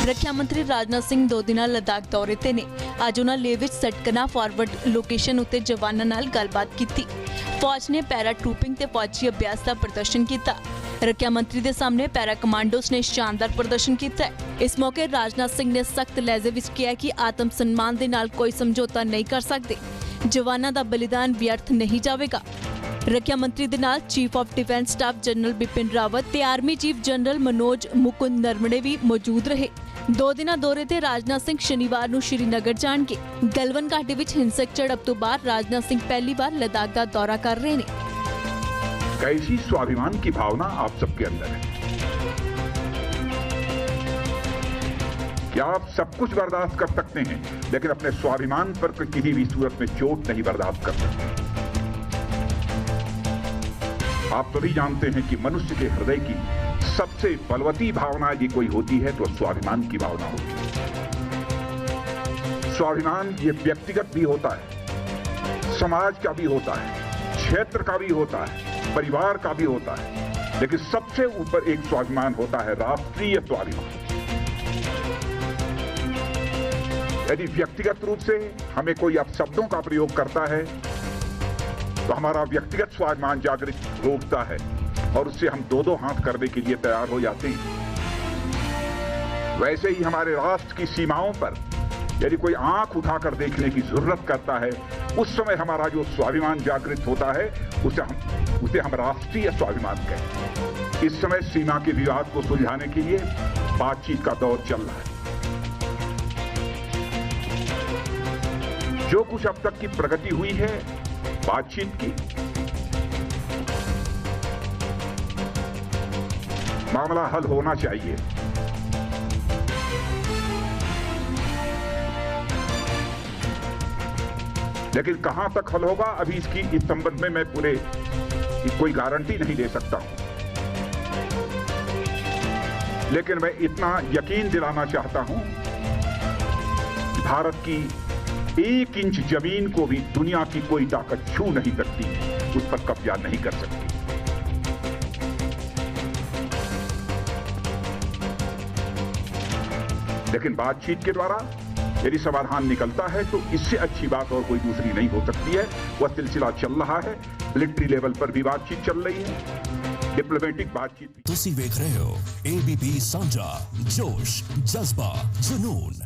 ਰੱਖਿਆ ਮੰਤਰੀ ਰਾਜਨਾਥ ਸਿੰਘ 2 ਦਿਨਾਂ ਲਦਾਖ ਦੌਰੇ ਤੇ ਨੇ। ਅੱਜ ਉਹਨਾਂ ਲੇਹ ਵਿੱਚ ਸਟਕਨਾ ਫਾਰਵਰਡ ਲੋਕੇਸ਼ਨ ਉੱਤੇ ਜਵਾਨਾਂ ਨਾਲ ਗੱਲਬਾਤ ਕੀਤੀ। ਫੌਜ ਨੇ ਪੈਰਾ ਟਰੂਪਿੰਗ ਤੇ ਫੌਜੀ ਅਭਿਆਸ ਦਾ ਪ੍ਰਦਰਸ਼ਨ ਕੀਤਾ। ਰੱਖਿਆ ਮੰਤਰੀ ਦੇ ਸਾਹਮਣੇ ਪੈਰਾ ਕਮਾਂਡੋਸ ਨੇ ਸ਼ਾਨਦਾਰ ਪ੍ਰਦਰਸ਼ਨ ਕੀਤਾ। ਇਸ ਮੌਕੇ ਰਾਜਨਾਥ ਸਿੰਘ ਨੇ ਸਖਤ ਲਹਿਜੇ ਵਿੱਚ ਕਿਹਾ ਕਿ ਆਤਮ ਸਨਮਾਨ ਦੇ ਨਾਲ ਕੋਈ ਸਮਝੌਤਾ ਨਹੀਂ ਕਰ ਸਕਦੇ। ਜਵਾਨਾਂ ਦਾ ਬਲੀਦਾਨ ਵਿਅਰਥ ਨਹੀਂ ਜਾਵੇਗਾ। ਰੱਖਿਆ ਮੰਤਰੀ ਦੇ ਨਾਲ chief of defence staff general Bipin Rawat ਤੇ army chief general Manoj Mukund Naravane ਵੀ ਮੌਜੂਦ ਰਹੇ। 2 ਦਿਨਾਂ ਦੌਰੇ ਤੇ ਰਾਜਨਾਥ ਸਿੰਘ ਸ਼ਨੀਵਾਰ ਨੂੰ ਸ਼੍ਰੀਨਗਰ ਜਾਣਗੇ। ਗਲਵਨ ਘਾਟੀ ਵਿੱਚ ਹਿੰਸਕ ਝੜਪ ਤੋਂ ਬਾਅਦ ਰਾਜਨਾਥ ਸਿੰਘ ਪਹਿਲੀ ਵਾਰ लद्दाख ਦਾ ਦੌਰਾ ਕਰ ਰਹੇ ਨੇ। कैसी स्वाभिमान की भावना आप सबके अंदर है? क्या आप सब कुछ बर्दाश्त कर सकते हैं लेकिन अपने स्वाभिमान पर किसी भी सूरत में चोट नहीं बर्दाश्त कर सकते? आप तो भी जानते हैं कि मनुष्य के हृदय की सबसे बलवती भावना यदि कोई होती है तो स्वाभिमान की भावना होती है। स्वाभिमान ये व्यक्तिगत भी होता है, समाज का भी होता है, क्षेत्र का भी होता है, परिवार का भी होता है, लेकिन सबसे ऊपर एक स्वाभिमान होता है राष्ट्रीय स्वाभिमान। यदि व्यक्तिगत रूप से हमें कोई अपशब्दों का प्रयोग करता है तो हमारा व्यक्तिगत स्वाभिमान जागृत रोकता है और उससे हम दो हाथ करने के लिए तैयार हो जाते हैं। वैसे ही हमारे राष्ट्र की सीमाओं पर यदि कोई आंख उठाकर देखने की जरूरत करता है उस समय हमारा जो स्वाभिमान जागृत होता है उसे हम राष्ट्रीय स्वाभिमान कहते हैं। इस समय सीमा के विवाद को सुलझाने के लिए बातचीत का दौर चल रहा है। जो कुछ अब तक की प्रगति हुई है बातचीत की, मामला हल होना चाहिए। लेकिन कहां तक हल होगा अभी इस संबंध में मैं कोई गारंटी नहीं दे सकता हूं। लेकिन मैं इतना यकीन दिलाना चाहता हूं भारत की 1 इंच जमीन को भी दुनिया की कोई ताकत छू नहीं सकती, उस पर कब्जा नहीं कर सकती। लेकिन बातचीत के द्वारा यदि समाधान निकलता है तो इससे अच्छी बात और कोई दूसरी नहीं हो सकती है। वह सिलसिला चल रहा है, मिलिट्री लेवल पर भी बातचीत चल रही है, डिप्लोमेटिक बातचीत। तुसी देख रहे हो ABP साझा, जोश, जज्बा, जुनून।